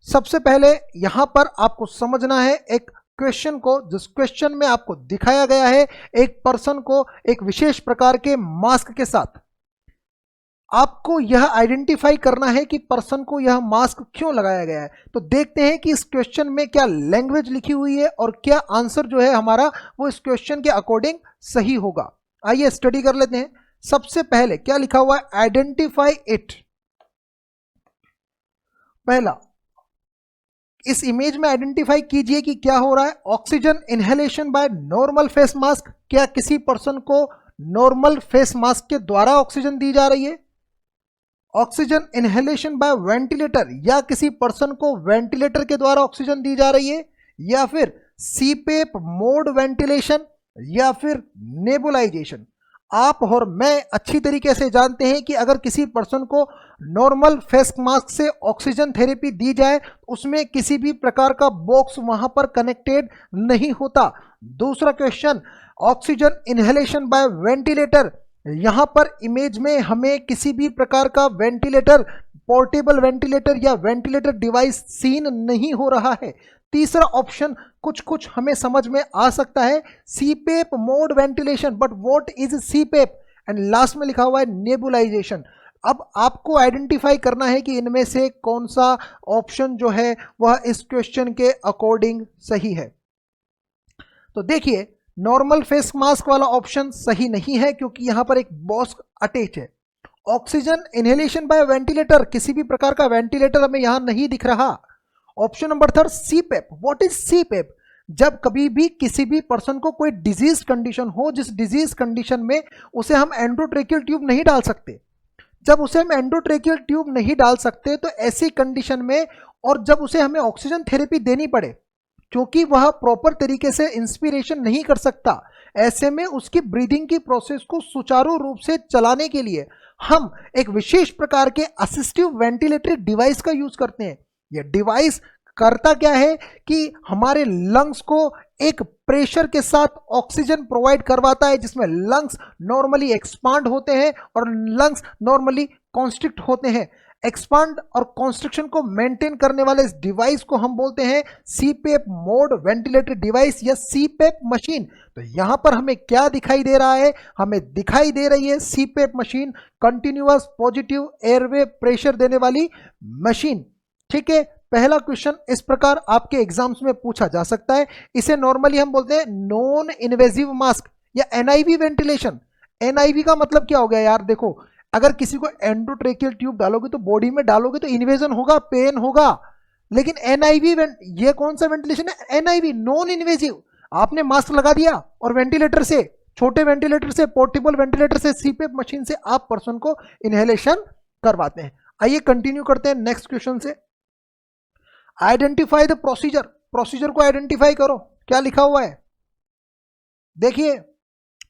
सबसे पहले यहां पर आपको समझना है एक क्वेश्चन को, जिस क्वेश्चन में आपको दिखाया गया है एक पर्सन को एक विशेष प्रकार के मास्क के साथ। आपको यह आइडेंटिफाई करना है कि पर्सन को यह मास्क क्यों लगाया गया है। तो देखते हैं कि इस क्वेश्चन में क्या लैंग्वेज लिखी हुई है और क्या आंसर जो है हमारा वो इस क्वेश्चन के अकॉर्डिंग सही होगा। आइए स्टडी कर लेते हैं। सबसे पहले क्या लिखा हुआ है, आइडेंटिफाई इट। पहला, इस इमेज में आइडेंटिफाई कीजिए कि क्या हो रहा है। Oxygen inhalation by normal face mask, क्या किसी पर्सन को नॉर्मल फेस मास्क के द्वारा ऑक्सीजन दी जा रही है। ऑक्सीजन इनहेलेशन बाय वेंटिलेटर, या किसी पर्सन को वेंटिलेटर के द्वारा ऑक्सीजन दी जा रही है, या फिर सीपेप मोड वेंटिलेशन, या फिर नेबुलाइजेशन। आप और मैं अच्छी तरीके से जानते हैं कि अगर किसी पर्सन को नॉर्मल फेस मास्क से ऑक्सीजन थेरेपी दी जाए उसमें किसी भी प्रकार का बॉक्स वहां पर कनेक्टेड नहीं होता। दूसरा question, oxygen inhalation by ventilator, यहां पर इमेज में हमें किसी भी प्रकार का वेंटिलेटर, पोर्टेबल वेंटिलेटर या वेंटिलेटर डिवाइस सीन नहीं हो रहा है। तीसरा ऑप्शन कुछ कुछ हमें समझ में आ सकता है, CPAP mode ventilation, but what is CPAP. And last में लिखा हुआ है नेबुलाइजेशन। अब आपको आइडेंटिफाई करना है कि इनमें से कौन सा ऑप्शन जो है वह इस क्वेश्चन के अकॉर्डिंग सही है। तो देखिए, नॉर्मल फेस मास्क वाला ऑप्शन सही नहीं है क्योंकि यहां पर एक बॉक्स अटैच है। ऑक्सीजन इनहेलेशन बाय वेंटिलेटर, किसी भी प्रकार का वेंटिलेटर हमें यहां नहीं दिख रहा। Option number third, CPAP. What is CPAP? जब कभी भी किसी भी पर्सन को कोई डिजीज कंडीशन हो, जिस डिजीज कंडीशन में उसे हम एंडोट्रेकियल ट्यूब नहीं डाल सकते, जब उसे हम एंडोट्रेकियल ट्यूब नहीं डाल सकते तो ऐसी कंडीशन में, और जब उसे हमें ऑक्सीजन थेरेपी देनी पड़े क्योंकि वह प्रॉपर तरीके से इंस्पिरेशन नहीं कर सकता, ऐसे में उसकी ब्रीदिंग की प्रोसेस को सुचारू रूप से चलाने के लिए हम एक विशेष प्रकार के असिस्टिव वेंटिलेटरी डिवाइस का यूज करते हैं। यह डिवाइस करता क्या है कि हमारे लंग्स को एक प्रेशर के साथ ऑक्सीजन प्रोवाइड करवाता है, जिसमें लंग्स नॉर्मली एक्सपांड होते हैं और लंग्स नॉर्मली कॉन्स्ट्रिक्ट होते हैं। एक्सपांड और कॉन्स्ट्रिक्शन को मेंटेन करने वाले इस डिवाइस को हम बोलते हैं सीपेप मोड वेंटिलेटरी डिवाइस या सीपेप मशीन। तो यहां पर हमें क्या दिखाई दे रहा है, हमें दिखाई दे रही है CPAP machine, continuous positive airway pressure देने वाली मशीन। ठीक है, पहला क्वेश्चन इस प्रकार आपके एग्जाम्स में पूछा जा सकता है। इसे नॉर्मली हम बोलते हैं नॉन इन्वेजिव मास्क या एनआईवी वेंटिलेशन। एनआईवी का मतलब क्या हो गया यार, देखो अगर किसी को एंडोट्रेकियल ट्यूब डालोगे तो बॉडी में डालोगे तो इन्वेजन होगा, पेन होगा, लेकिन एनआईवी ये कौन सा वेंटिलेशन है, एनआईवी नॉन इन्वेजिव। आपने मास्क लगा दिया और वेंटिलेटर से, छोटे वेंटिलेटर से, पोर्टेबल वेंटिलेटर से, सीपेप मशीन से आप पर्सन को इनहेलेशन करवाते हैं। आइए कंटिन्यू करते हैं नेक्स्ट क्वेश्चन से। आइडेंटिफाई द प्रोसीजर, प्रोसीजर को आइडेंटिफाई करो। क्या लिखा हुआ है देखिए,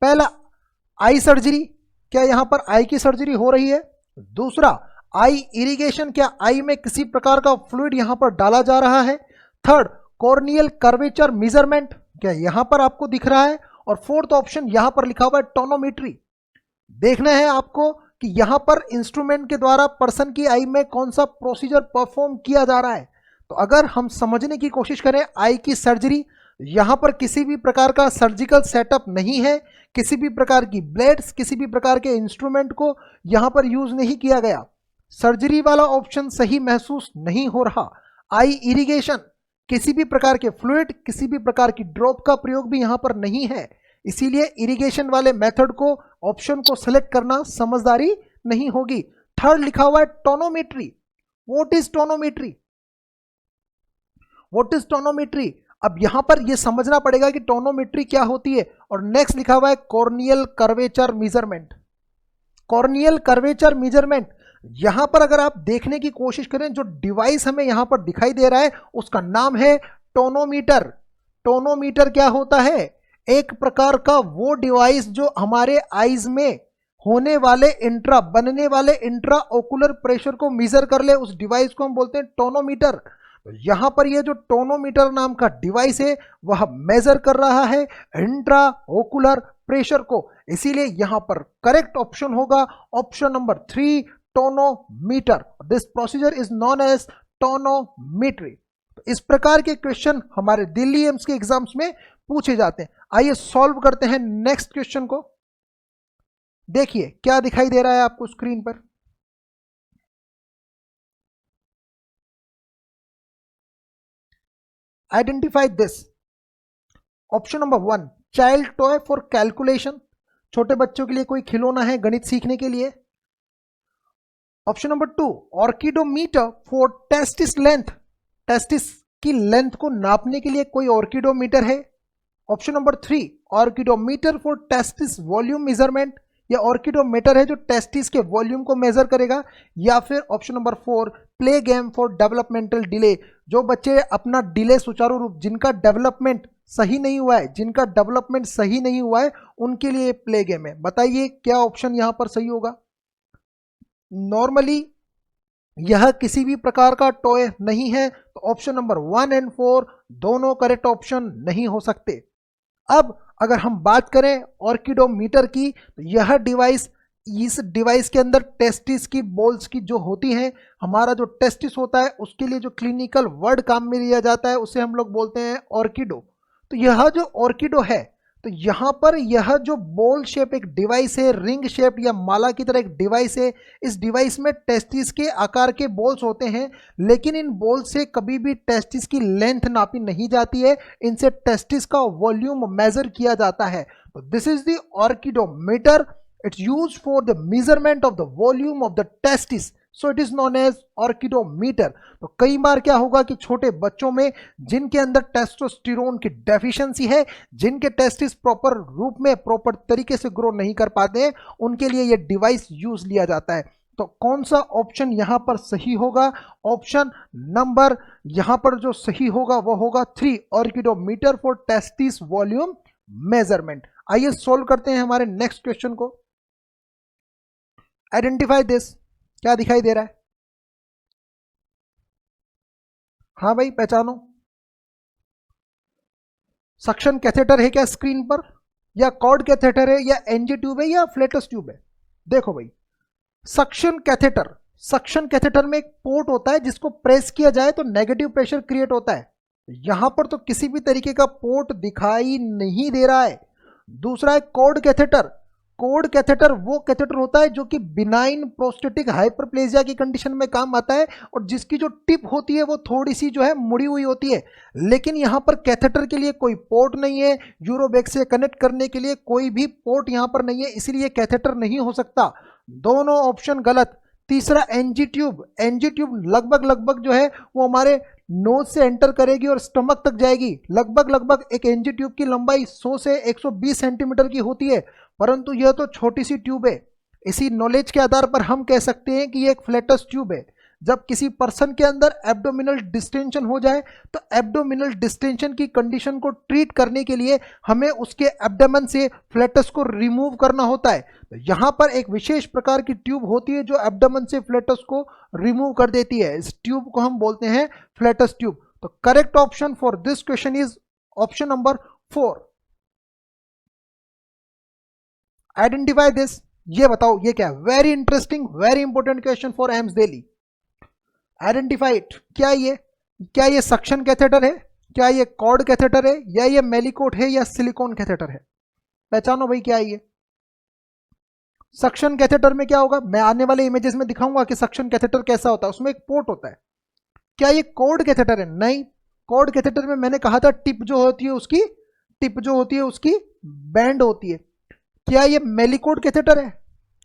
पहला आई सर्जरी, क्या यहां पर आई की सर्जरी हो रही है। दूसरा आई इरिगेशन, क्या आई में किसी प्रकार का फ्लूइड यहां पर डाला जा रहा है। थर्ड कॉर्नियल कर्वेचर मेजरमेंट, क्या यहां पर आपको दिख रहा है। और फोर्थ ऑप्शन यहां पर लिखा हुआ है टोनोमेट्री। देखना है आपको कि यहां पर इंस्ट्रूमेंट के द्वारा पर्सन की आई में कौन सा प्रोसीजर परफॉर्म किया जा रहा है। तो अगर हम समझने की कोशिश करें आई की सर्जरी, यहां पर किसी भी प्रकार का सर्जिकल सेटअप नहीं है, किसी भी प्रकार की ब्लेड्स, किसी भी प्रकार के इंस्ट्रूमेंट को यहां पर यूज नहीं किया गया। सर्जरी वाला ऑप्शन सही महसूस नहीं हो रहा। आई इरिगेशन, किसी भी प्रकार के फ्लूइड, किसी भी प्रकार की ड्रॉप का प्रयोग भी यहां पर नहीं है, इसीलिए इरिगेशन वाले मेथड को, ऑप्शन को सिलेक्ट करना समझदारी नहीं होगी। थर्ड लिखा हुआ है tonometry. What is tonometry, what is tonometry. अब यहां पर यह समझना पड़ेगा कि टोनोमेट्री क्या होती है। और नेक्स्ट लिखा हुआ है corneal curvature measurement. Corneal curvature measurement, यहां पर अगर आप देखने की कोशिश करें, जो डिवाइस हमें यहां पर दिखाई दे रहा है उसका नाम है टोनोमीटर। टोनोमीटर क्या होता है, एक प्रकार का वो डिवाइस जो हमारे आईज में होने वाले बनने वाले इंट्रा ओकुलर प्रेशर को मेजर कर ले, उस डिवाइस को हम बोलते हैं टोनोमीटर। यहां पर ये जो टोनोमीटर नाम का डिवाइस है वह मेजर कर रहा है इंट्रा ओकुलर प्रेशर को, इसीलिए यहां पर करेक्ट ऑप्शन होगा option number 3 tonometer. This procedure is known as tonometry. तो इस प्रकार के क्वेश्चन हमारे दिल्ली एम्स के एग्जाम्स में पूछे जाते हैं। आइए सॉल्व करते हैं नेक्स्ट क्वेश्चन को। देखिए क्या दिखाई दे रहा है आपको स्क्रीन पर। Identify this. Option number 1 child toy for calculation, छोटे बच्चों के लिए कोई खिलौना है गणित सीखने के लिए। Option number 2 orchidometer for testis length, testis की लेंथ को नापने के लिए कोई ऑर्किडोमीटर है। Option number 3 orchidometer for testis volume measurement, या ऑर्किडोमीटर है जो टेस्टिस के वॉल्यूम को मेजर करेगा। या फिर option number 4 play game for developmental delay, जो बच्चे अपना डिले सुचारू रूप, जिनका डेवलपमेंट सही नहीं हुआ है, जिनका डेवलपमेंट सही नहीं हुआ है, उनके लिए प्ले गेम है। बताइए क्या ऑप्शन यहां पर सही होगा। नॉर्मली यह किसी भी प्रकार का टॉय नहीं है, तो ऑप्शन नंबर 1 एंड 4 दोनों करेक्ट ऑप्शन नहीं हो सकते। अब अगर हम बात करें ऑर्किडोमीटर की, तो यह डिवाइस, इस डिवाइस के अंदर टेस्टिस की बॉल्स की जो होती हैं, हमारा जो टेस्टिस होता है उसके लिए जो क्लिनिकल वर्ड काम में लिया जाता है उसे हम लोग बोलते हैं ऑर्किडो। तो यह जो ऑर्किडो है, तो यहाँ पर यह जो बॉल शेप एक डिवाइस है, रिंग शेप या माला की तरह एक डिवाइस है। इस डिवाइस में टेस्टिस के आकार के बॉल्स होते हैं, लेकिन इन बॉल से कभी भी टेस्टिस की लेंथ नापी नहीं जाती है, इनसे टेस्टिस का वॉल्यूम मेजर किया जाता है। तो this is the orchidometer, it's used for the measurement of the volume of the testis, so it is known as orchidometer. तो कई बार क्या होगा कि छोटे बच्चों में जिनके अंदर टेस्टोस्टेरोन की डेफिशिएंसी है, जिनके टेस्टिस प्रॉपर रूप में, प्रॉपर तरीके से ग्रो नहीं कर पाते हैं, उनके लिए ये डिवाइस यूज लिया जाता है। तो कौन सा ऑप्शन यहां पर सही होगा। ऑप्शन नंबर यहां पर जो सही होगा वो होगा 3 orchidometer for testis volume measurement. आइए सोल्व करते हैं हमारे नेक्स्ट क्वेश्चन को। Identify this. क्या दिखाई दे रहा है। हाँ भाई पहचानो। सक्शन कैथेटर है क्या स्क्रीन पर, या कॉर्ड कैथेटर है, या एनजी ट्यूब है, या फ्लेटस ट्यूब है। देखो भाई, सक्शन कैथेटर, सक्शन कैथेटर में एक पोर्ट होता है जिसको प्रेस किया जाए तो नेगेटिव प्रेशर क्रिएट होता है। यहां पर तो किसी भी तरीके का पोर्ट दिखाई नहीं दे रहा है। दूसरा है कॉर्ड कैथेटर। कॉर्ड कैथेटर वो कैथेटर होता है जो कि बिनाइन प्रोस्टेटिक हाइपरप्लेजिया की कंडीशन में काम आता है, और जिसकी जो टिप होती है वो थोड़ी सी जो है मुड़ी हुई होती है। लेकिन यहाँ पर कैथेटर के लिए कोई पोर्ट नहीं है, यूरोबैग से कनेक्ट करने के लिए कोई भी पोर्ट यहाँ पर नहीं है, इसलिए कैथेटर नहीं हो सकता। दोनों ऑप्शन गलत। तीसरा एनजी ट्यूब, एनजी ट्यूब लगभग जो है वो हमारे नोज से एंटर करेगी और स्टमक तक जाएगी। लगभग एक एनजी ट्यूब की लंबाई 100 से 120 सेंटीमीटर की होती है, परंतु यह तो छोटी सी ट्यूब है। इसी नॉलेज के आधार पर हम कह सकते हैं कि यह एक फ्लैटस ट्यूब है। जब किसी पर्सन के अंदर एब्डोमिनल डिस्टेंशन हो जाए, तो एब्डोमिनल डिस्टेंशन की कंडीशन को ट्रीट करने के लिए हमें उसके एब्डोमेन से फ्लैटस को रिमूव करना होता है। तो यहाँ पर एक विशेष प्रकार की ट्यूब होती है जो एब्डोमेन से फ्लैटस को रिमूव कर देती है। इस ट्यूब को हम बोलते हैं फ्लैटस ट्यूब। तो correct option for this question is option number 4। Identify this. ये बताओ ये क्या है। Very interesting, very important question for AIIMS Delhi. Identify it. क्या ये सक्शन कैथेटर है, क्या ये कॉर्ड कैथेटर है, या ये मेलिकोट है, या सिलिकॉन कैथेटर है। पहचानो भाई क्या है ये। सक्शन कैथेटर में क्या होगा, मैं आने वाले इमेजेस में दिखाऊंगा कि सक्शन कैथेटर कैसा होता है। उसमें एक पोर्ट होता है। क्या ये कॉर्ड कैथेटर है। नहीं, कॉर्ड कैथेटर में मैंने कहा था टिप जो होती है उसकी बैंड होती है। क्या ये मेलिकोट कैथेटर है,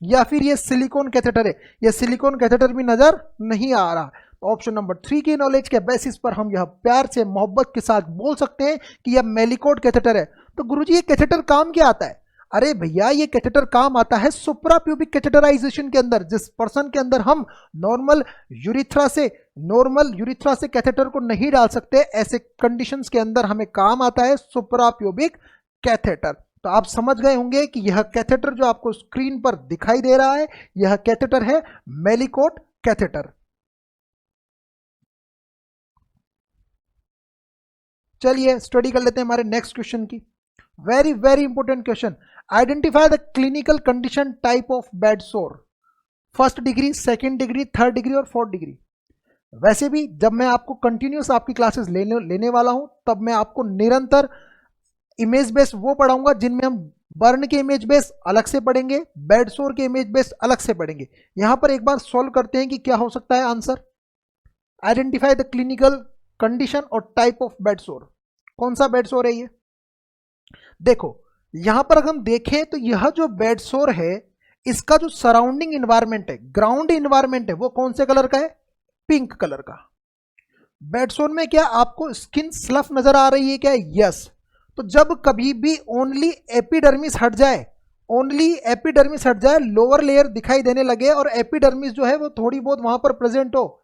या फिर ये सिलिकॉन कैथेटर है। ये सिलिकॉन कैथेटर भी नजर नहीं आ रहा। ऑप्शन नंबर 3 की नॉलेज के बेसिस पर हम यह प्यार से मोहब्बत के साथ बोल सकते हैं कि यह मेलिकोट कैथेटर है। तो गुरुजी ये कैथेटर काम क्या आता है। अरे भैया ये कैथेटर काम आता है सुप्राप्यूबिक कैथेटराइजेशन के अंदर। जिस पर्सन के अंदर हम नॉर्मल यूरिथ्रा से कैथेटर को नहीं डाल सकते, ऐसे कंडीशंस के अंदर हमें काम आता है सुप्राप्यूबिक कैथेटर। तो आप समझ गए होंगे कि यह कैथेटर जो आपको स्क्रीन पर दिखाई दे रहा है, यह कैथेटर है मेलिकोट कैथेटर। चलिए स्टडी कर लेते हैं हमारे नेक्स्ट क्वेश्चन की। Very very important question. Identify the clinical condition type of bed सोर। First degree, second degree, third degree और फोर्थ डिग्री। वैसे भी जब मैं आपको कंटिन्यूस आपकी क्लासेस लेने वाला हूं, तब मैं आपको निरंतर इमेज बेस्ड वो पढ़ाऊंगा जिनमें हम बर्न के इमेज बेस्ड अलग से पढ़ेंगे, बेड सोर के इमेज बेस्ड अलग से पढ़ेंगे। यहां पर एक बार सॉल्व करते हैं कि क्या हो सकता है answer. Identify the clinical condition और टाइप ऑफ बेड सोर। कौन सा बेड सोर है ये? देखो यहां पर अगर हम देखें तो यह जो बेड सोर है, इसका जो सराउंडिंग इन्वायरमेंट है, ग्राउंड इन्वायरमेंट है, वो कौन से कलर का है? पिंक कलर का। बेड सोर में क्या आपको स्किन स्लफ नजर आ रही है क्या? यस। तो जब कभी भी ओनली एपिडर्मिस हट जाए, ओनली एपिडर्मिस हट जाए, लोअर लेयर दिखाई देने लगे और एपिडर्मिस जो है वो थोड़ी बहुत वहां पर प्रेजेंट हो,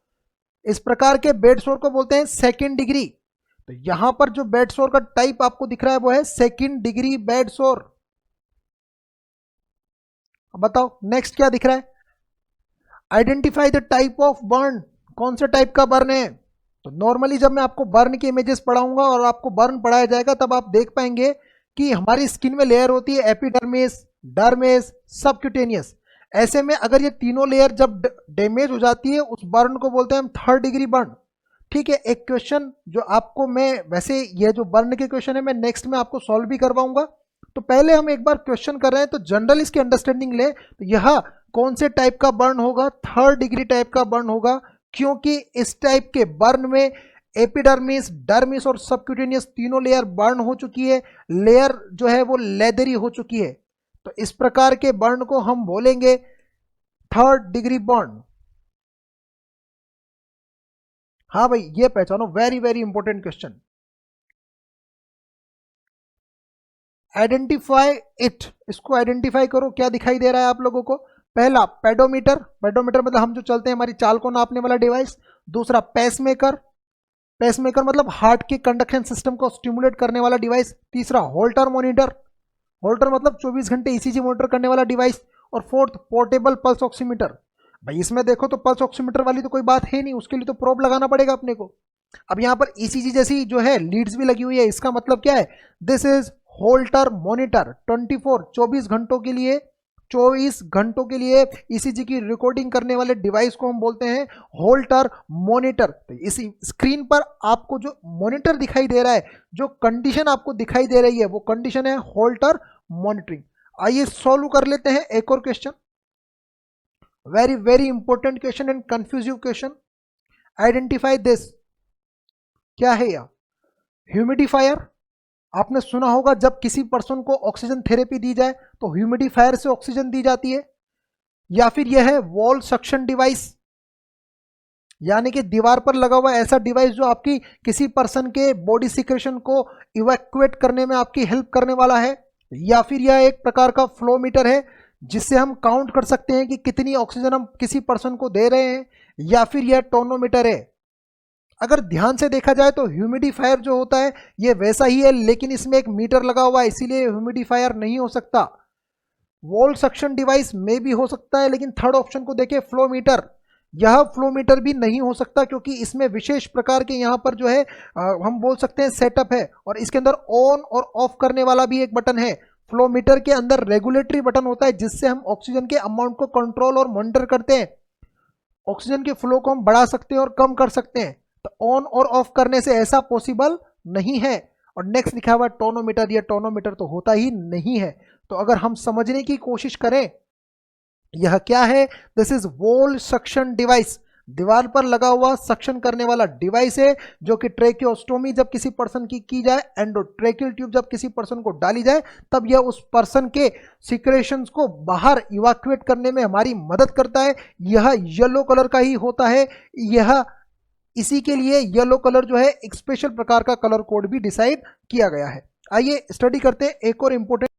इस प्रकार के बेड सोर को बोलते हैं सेकेंड डिग्री। तो यहां पर जो बेड सोर का टाइप आपको दिख रहा है वो है सेकेंड डिग्री बेड सोर। बताओ नेक्स्ट क्या दिख रहा है? Identify the type of burn. कौन से टाइप का बर्न है? तो नॉर्मली जब मैं आपको बर्न के इमेजेस पढ़ाऊंगा और आपको बर्न पढ़ाया जाएगा, तब आप देख पाएंगे कि हमारी स्किन में लेयर होती है एपिडर्मिस, डर्मिस, सबक्यूटेनियस। ऐसे में अगर ये तीनों लेयर जब डैमेज हो जाती है, उस बर्न को बोलते हैं हम थर्ड डिग्री बर्न। ठीक है, एक क्वेश्चन जो आपको मैं, वैसे ये जो बर्न के क्वेश्चन है मैं नेक्स्ट में आपको सॉल्व भी करवाऊंगा, तो पहले हम एक बार क्वेश्चन कर रहे हैं तो जनरल इसकी अंडरस्टैंडिंग ले। तो यह कौन से टाइप का बर्न होगा? थर्ड डिग्री टाइप का बर्न होगा, क्योंकि इस टाइप के बर्न में एपिडर्मिस, डर्मिस और सबक्यूटेनियस तीनों लेयर बर्न हो चुकी है, लेयर जो है वो लेदरी हो चुकी है। तो इस प्रकार के बर्न को हम बोलेंगे थर्ड डिग्री बर्न। हाँ भाई, ये पहचानो, very very important question. Identify it, इसको आइडेंटिफाई करो, क्या दिखाई दे रहा है आप लोगों को? पहला पेडोमीटर, पेडोमीटर मतलब हम जो चलते हैं हमारी चाल को नापने वाला डिवाइस। दूसरा पेसमेकर, पेसमेकर मतलब हार्ट के कंडक्शन सिस्टम को स्टिमुलेट करने वाला डिवाइस। तीसरा होल्टर मॉनिटर, होल्टर मतलब 24 घंटे ईसीजी मॉनिटर करने वाला डिवाइस। और फोर्थ पोर्टेबल पल्स ऑक्सीमीटर। भाई इसमें देखो तो पल्स ऑक्सीमीटर वाली तो कोई बात है नहीं, उसके लिए तो प्रोब लगाना पड़ेगा अपने को। अब यहाँ पर ईसीजी जैसी जो है लीड्स भी लगी हुई है, इसका मतलब क्या है? This is Holter monitor. 24 घंटों के लिए, 24 घंटों के लिए ईसीजी की रिकॉर्डिंग करने वाले डिवाइस को हम बोलते हैं होल्टर मॉनिटर। तो इस स्क्रीन पर आपको जो मॉनिटर दिखाई दे रहा है, जो कंडीशन आपको दिखाई दे रही है, वो कंडीशन है होल्टर मॉनिटरिंग। आइए सॉल्व कर लेते हैं एक और question, very very important question and confusive question. Identify this. क्या है यह? ह्यूमिडिफायर। आपने सुना होगा जब किसी पर्सन को ऑक्सीजन थेरेपी दी जाए तो ह्यूमिडिफायर से ऑक्सीजन दी जाती है। या फिर यह है वॉल सक्शन डिवाइस, यानी कि दीवार पर लगा हुआ ऐसा डिवाइस जो आपकी किसी पर्सन के बॉडी सिक्रेशन को इवैक्यूएट करने में आपकी हेल्प करने वाला है। या फिर यह एक प्रकार का फ्लोमीटर है जिससे हम काउंट कर सकते हैं कि कितनी ऑक्सीजन हम किसी पर्सन को दे रहे हैं। या फिर यह टोनोमीटर है। अगर ध्यान से देखा जाए तो ह्यूमिडिफायर जो होता है ये वैसा ही है, लेकिन इसमें एक मीटर लगा हुआ है, इसीलिए ह्यूमिडिफायर नहीं हो सकता। वॉल सक्शन डिवाइस में भी हो सकता है, लेकिन थर्ड ऑप्शन को देखें फ्लोमीटर, यह फ्लोमीटर भी नहीं हो सकता, क्योंकि इसमें विशेष प्रकार के यहाँ पर जो है हम बोल सकते हैं सेटअप है, और इसके अंदर ऑन और ऑफ करने वाला भी एक बटन है। फ्लोमीटर के अंदर रेगुलेटरी बटन होता है जिससे हम ऑक्सीजन के अमाउंट को कंट्रोल और मॉनिटर करते हैं। ऑक्सीजन के फ्लो को हम बढ़ा सकते हैं और कम कर सकते हैं। तो ऑन और ऑफ करने से ऐसा पॉसिबल नहीं है। और नेक्स्ट लिखा हुआ टोनोमीटर, यह टोनोमीटर तो होता ही नहीं है। तो अगर हम समझने की कोशिश करें यह क्या है, this is wall suction device, दीवार पर लगा हुआ सक्शन करने वाला डिवाइस है, जो कि ट्रेकियोस्टोमी जब किसी पर्सन की जाए, एंडोट्रेकियल ट्यूब जब किसी पर्सन को डाली जाए, तब यह उस पर्सन के सिक्रेशंस को बाहर इवैक्यूएट करने में हमारी मदद करता है। यह येलो कलर का ही होता है। यह इसी के लिए येलो कलर जो है एक स्पेशल प्रकार का कलर कोड भी डिसाइड किया गया है। आइए स्टडी करते हैं एक और इंपॉर्टेंट